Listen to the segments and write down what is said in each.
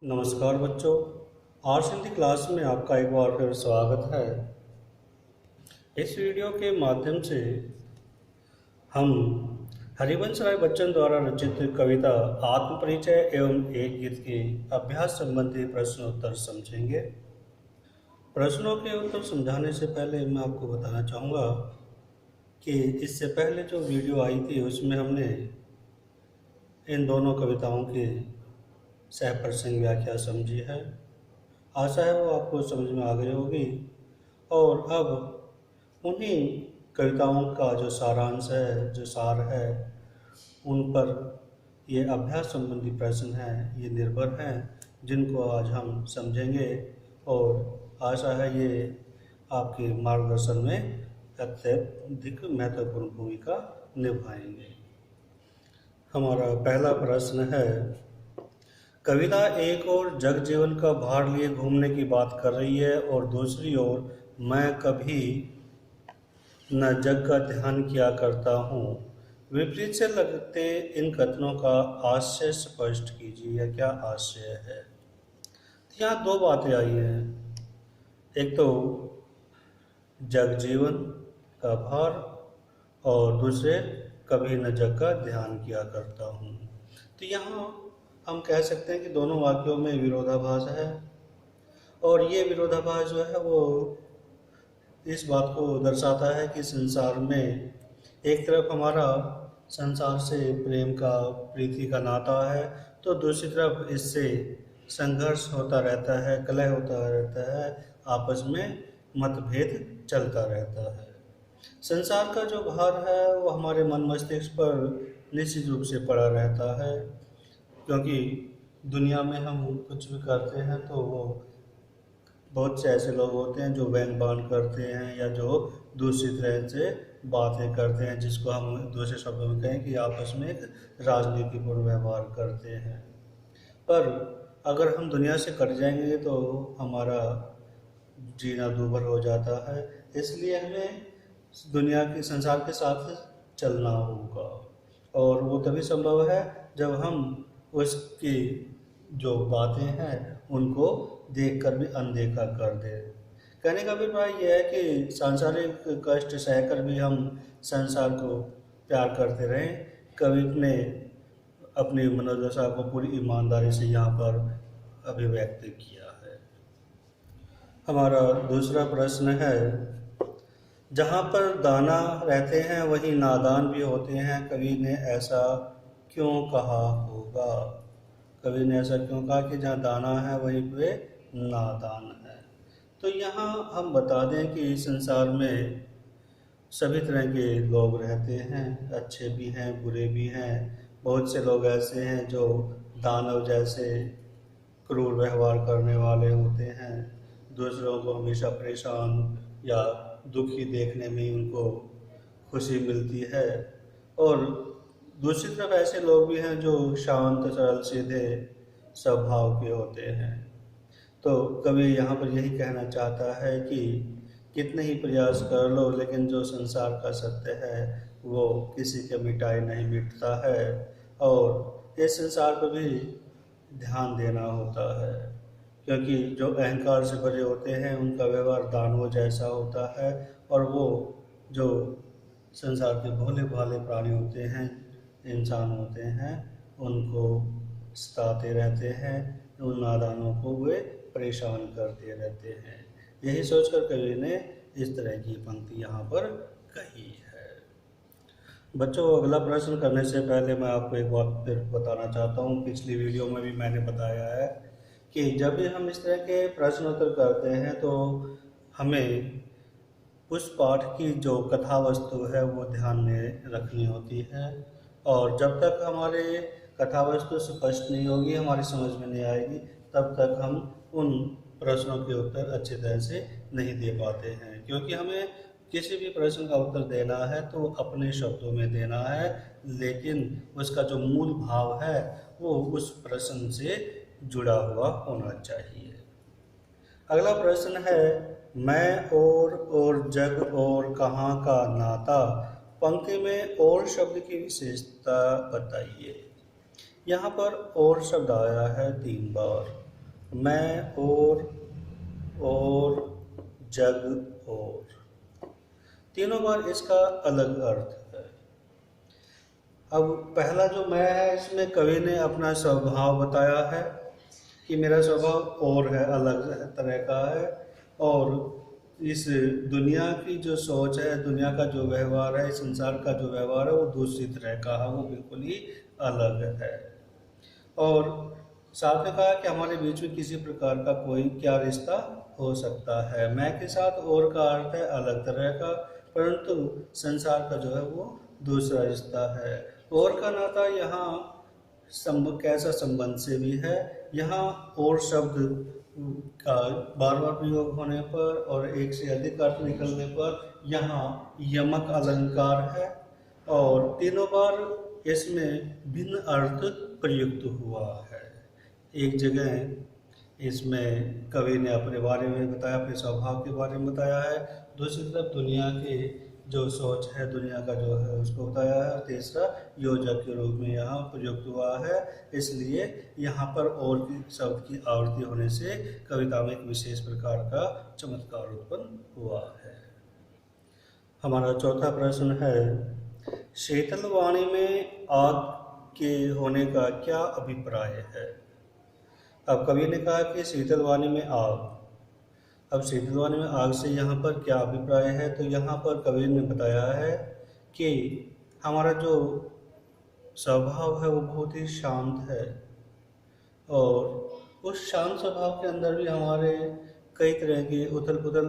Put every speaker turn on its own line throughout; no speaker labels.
नमस्कार बच्चों। आज हिंदी क्लास में आपका एक बार फिर स्वागत है। इस वीडियो के माध्यम से हम हरिवंश राय बच्चन द्वारा रचित कविता आत्म परिचय एवं एक गीत के अभ्यास संबंधी प्रश्न उत्तर समझेंगे। प्रश्नों के उत्तर समझाने से पहले मैं आपको बताना चाहूँगा कि इससे पहले जो वीडियो आई थी उसमें हमने इन दोनों कविताओं की सह प्रसंग व्याख्या समझी है। आशा है वो आपको समझ में आ गई होगी। और अब उन्हीं कविताओं का जो सारांश है, जो सार है, उन पर ये अभ्यास संबंधी प्रश्न हैं, ये निर्भर हैं, जिनको आज हम समझेंगे। और आशा है ये आपके मार्गदर्शन में अत्यधिक महत्वपूर्ण भूमिका निभाएंगे। हमारा पहला प्रश्न है, कविता एक ओर जग जीवन का भार लिए घूमने की बात कर रही है और दूसरी ओर मैं कभी न जग का ध्यान किया करता हूँ। विपरीत से लगते इन कथनों का आशय स्पष्ट कीजिए, या क्या आशय है। तो यहाँ दो बातें आई हैं, एक तो जग जीवन का भार और दूसरे कभी न जग का ध्यान किया करता हूँ। तो यहाँ हम कह सकते हैं कि दोनों वाक्यों में विरोधाभास है, और ये विरोधाभास जो है वो इस बात को दर्शाता है कि संसार में एक तरफ हमारा संसार से प्रेम का, प्रीति का नाता है, तो दूसरी तरफ इससे संघर्ष होता रहता है, कलह होता रहता है, आपस में मतभेद चलता रहता है। संसार का जो भार है वो हमारे मन मस्तिष्क पर निश्चित रूप से पड़ा रहता है, क्योंकि दुनिया में हम कुछ भी करते हैं तो वो बहुत से ऐसे लोग होते हैं जो व्यंग बाण करते हैं या जो दूसरी तरह से बातें करते हैं, जिसको हम दूसरे शब्दों में कहें कि आपस में एक राजनीतिपूर्ण व्यवहार करते हैं। पर अगर हम दुनिया से कट जाएंगे तो हमारा जीना दूभर हो जाता है, इसलिए हमें दुनिया के, संसार के साथ चलना होगा। और वो तभी संभव है जब हम उसकी जो बातें हैं उनको देखकर भी अनदेखा कर दे। कहने का अभिप्राय यह है कि सांसारिक कष्ट सहकर भी हम संसार को प्यार करते रहें। कवि ने अपनी मनोदशा को पूरी ईमानदारी से यहाँ पर अभिव्यक्त किया है। हमारा दूसरा प्रश्न है, जहाँ पर दाना रहते हैं वहीं नादान भी होते हैं, कवि ने ऐसा क्यों कहा होगा। कवि ने ऐसा क्यों कहा कि जहाँ दाना है वहीं पे नादान है। तो यहाँ हम बता दें कि संसार में सभी तरह के लोग रहते हैं, अच्छे भी हैं, बुरे भी हैं। बहुत से लोग ऐसे हैं जो दानव जैसे क्रूर व्यवहार करने वाले होते हैं, दूसरों को हमेशा परेशान या दुखी देखने में ही उनको खुशी मिलती है। और दूसरी तरफ ऐसे लोग भी हैं जो शांत, सरल, सीधे स्वभाव के होते हैं। तो कवि यहाँ पर यही कहना चाहता है कि कितने ही प्रयास कर लो, लेकिन जो संसार का सत्य है वो किसी के मिटाए नहीं मिटता है, और इस संसार पर भी ध्यान देना होता है, क्योंकि जो अहंकार से भरे होते हैं उनका व्यवहार दानवों जैसा होता है, और वो जो संसार के भोले भाले प्राणी होते हैं, इंसान होते हैं, उनको सताते रहते हैं, उन नादानों को वे परेशान करते रहते हैं। यही सोचकर कवि ने इस तरह की पंक्ति यहाँ पर कही है। बच्चों, अगला प्रश्न करने से पहले मैं आपको एक बात फिर बताना चाहता हूँ। पिछली वीडियो में भी मैंने बताया है कि जब भी हम इस तरह के प्रश्न उत्तर करते हैं तो हमें उस पाठ की जो कथा वस्तु है वो ध्यान में रखनी होती है, और जब तक हमारे कथा वस्तु स्पष्ट नहीं होगी, हमारी समझ में नहीं आएगी, तब तक हम उन प्रश्नों के उत्तर अच्छी तरह से नहीं दे पाते हैं। क्योंकि हमें किसी भी प्रश्न का उत्तर देना है तो अपने शब्दों में देना है, लेकिन उसका जो मूल भाव है वो उस प्रश्न से जुड़ा हुआ होना चाहिए। अगला प्रश्न है, मैं और जग और कहाँ का नाता। पंक्ति में और शब्द की विशेषता बताइए। यहाँ पर और शब्द आया है 3 बार। मैं और जग और। तीनों बार इसका अलग अर्थ है। अब पहला जो मैं है, इसमें कवि ने अपना स्वभाव बताया है कि मेरा स्वभाव और है, अलग तरह का है, और इस दुनिया की जो सोच है, दुनिया का जो व्यवहार है, इस संसार का जो व्यवहार है, वो दूसरी तरह का है, वो बिल्कुल ही अलग है। और साथ में कहा कि हमारे बीच में किसी प्रकार का कोई क्या रिश्ता हो सकता है। मैं के साथ और का अर्थ है अलग तरह का, परंतु संसार का जो है वो दूसरा रिश्ता है। और का नाता यहाँ कैसा संबंध से भी है। यहाँ और शब्द का बार बार प्रयोग होने पर और एक से अधिक अर्थ निकलने पर यहाँ यमक अलंकार है, और तीनों बार इसमें भिन्न अर्थ प्रयुक्त हुआ है। एक जगह इसमें कवि ने अपने बारे में बताया, अपने स्वभाव के बारे में बताया है, दूसरी तरफ दुनिया की जो सोच है, दुनिया का जो है उसको बताया है, और तीसरा योजक के रूप में यहाँ प्रयुक्त हुआ है। इसलिए यहाँ पर और की शब्द की आवृत्ति होने से कविता में एक विशेष प्रकार का चमत्कार उत्पन्न हुआ है। हमारा चौथा प्रश्न है, शीतल वाणी में आग के होने का क्या अभिप्राय है। अब कवि ने कहा कि शीतल वाणी में आग। अब शीतल वाणी में आग से यहाँ पर क्या अभिप्राय है, तो यहाँ पर कवि ने बताया है कि हमारा जो स्वभाव है वो बहुत ही शांत है, और उस शांत स्वभाव के अंदर भी हमारे कई तरह की उथल पुथल,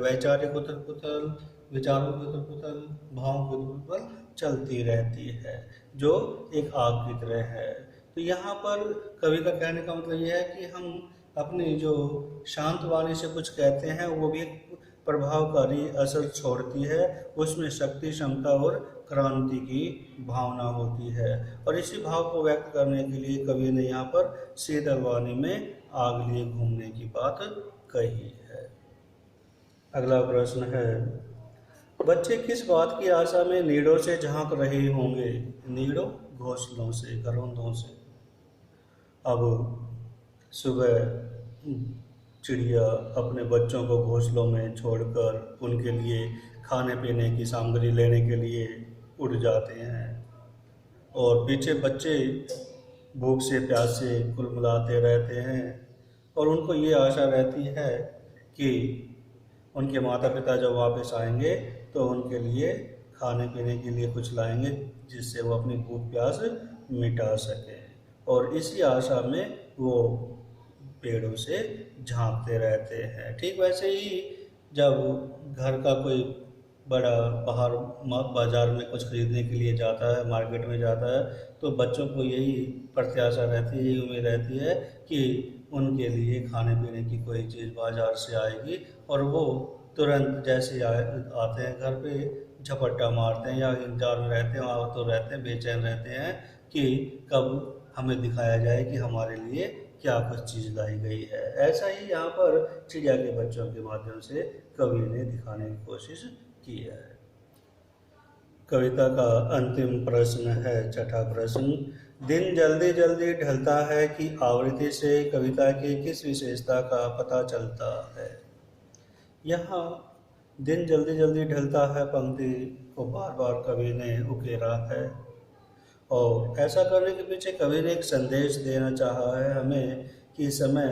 वैचारिक उथल पुथल, विचारों की उथल पुथल, भावों की उथल पुथल चलती रहती है, जो एक आग की तरह है। तो यहाँ पर कवि का कहने का मतलब यह है कि हम अपनी जो शांत वाणी से कुछ कहते हैं वो भी एक प्रभावकारी असर छोड़ती है, उसमें शक्ति, क्षमता और क्रांति की भावना होती है। और इसी भाव को व्यक्त करने के लिए कवि ने यहाँ पर शीतल वाणी में आग लिए घूमने की बात कही है। अगला प्रश्न है, बच्चे किस बात की आशा में नीड़ों से झांक रहे होंगे। नीड़ों घोंसलों से, घरौंदों से। अब सुबह चिड़िया अपने बच्चों को घोंसलों में छोड़कर उनके लिए खाने पीने की सामग्री लेने के लिए उड़ जाते हैं, और पीछे बच्चे भूख से प्यास से कुलमुलाते रहते हैं, और उनको ये आशा रहती है कि उनके माता पिता जब वापस आएंगे तो उनके लिए खाने पीने के लिए कुछ लाएंगे, जिससे वो अपनी भूख प्यास मिटा सकें। और इसी आशा में वो पेड़ों से झांकते रहते हैं। ठीक वैसे ही जब घर का कोई बड़ा बाहर बाजार में कुछ खरीदने के लिए जाता है, मार्केट में जाता है, तो बच्चों को यही प्रत्याशा रहती है, यही उम्मीद रहती है कि उनके लिए खाने पीने की कोई चीज़ बाजार से आएगी, और वो तुरंत जैसे आते हैं घर पे झपट्टा मारते हैं, या इंतजार में रहते हैं, वहाँ तो रहते हैं, बेचैन रहते हैं कि कब हमें दिखाया जाए कि हमारे लिए क्या कुछ चीज़ लाई गई है। ऐसा ही यहाँ पर चिड़िया के बच्चों के माध्यम से कवि ने दिखाने की कोशिश की है। कविता का अंतिम प्रश्न है, छठा प्रश्न, दिन जल्दी जल्दी ढलता है की आवृत्ति से कविता की किस विशेषता का पता चलता है। यहाँ दिन जल्दी जल्दी ढलता है पंक्ति को बार बार कवि ने उकेरा है, और ऐसा करने के पीछे कवि ने एक संदेश देना चाहा है हमें कि समय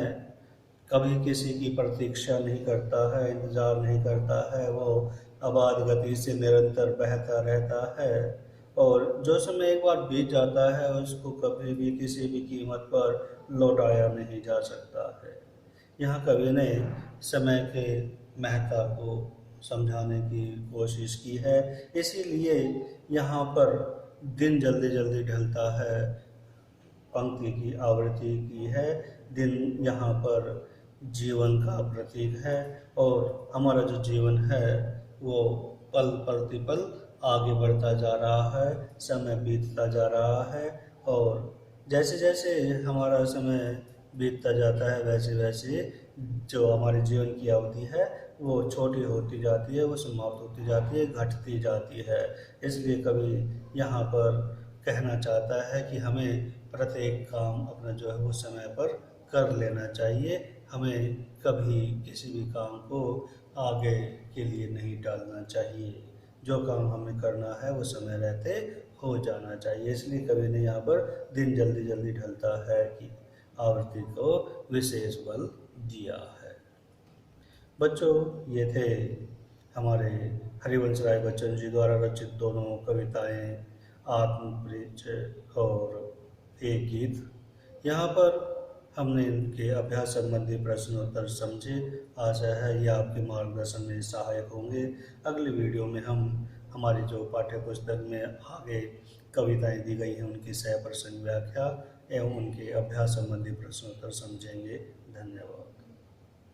कभी किसी की प्रतीक्षा नहीं करता है, इंतज़ार नहीं करता है, वो अबाध गति से निरंतर बहता रहता है, और जो समय एक बार बीत जाता है उसको कभी भी किसी भी कीमत पर लौटाया नहीं जा सकता है। यहाँ कवि ने समय के महत्ता को समझाने की कोशिश की है, इसीलिए यहाँ पर दिन जल्दी जल्दी ढलता है पंक्ति की आवृत्ति की है। दिन यहाँ पर जीवन का प्रतीक है, और हमारा जो जीवन है वो पल प्रतिपल आगे बढ़ता जा रहा है, समय बीतता जा रहा है, और जैसे जैसे हमारा समय बीतता जाता है वैसे वैसे जो हमारे जीवन की अवधि है वो छोटी होती जाती है, वो समाप्त होती जाती है, घटती जाती है। इसलिए कवि यहाँ पर कहना चाहता है कि हमें प्रत्येक काम अपना जो है वो समय पर कर लेना चाहिए। हमें कभी किसी भी काम को आगे के लिए नहीं टालना चाहिए। जो काम हमें करना है वो समय रहते हो जाना चाहिए। इसलिए कवि ने यहाँ पर दिन जल्दी जल्दी ढलता है कि आवृत्ति को विशेष बल दिया है। बच्चों, ये थे हमारे हरिवंश राय बच्चन जी द्वारा रचित दोनों कविताएं, आत्मपरिचय और एक गीत। यहाँ पर हमने इनके अभ्यास संबंधी प्रश्न उत्तर समझे। आशा है ये आपके मार्गदर्शन में सहायक होंगे। अगली वीडियो में हम हमारी जो पाठ्य पुस्तक में आगे कविताएं दी गई हैं उनकी सह प्रसंग व्याख्या एवं उनके अभ्यास संबंधी प्रश्न उत्तर समझेंगे। धन्यवाद।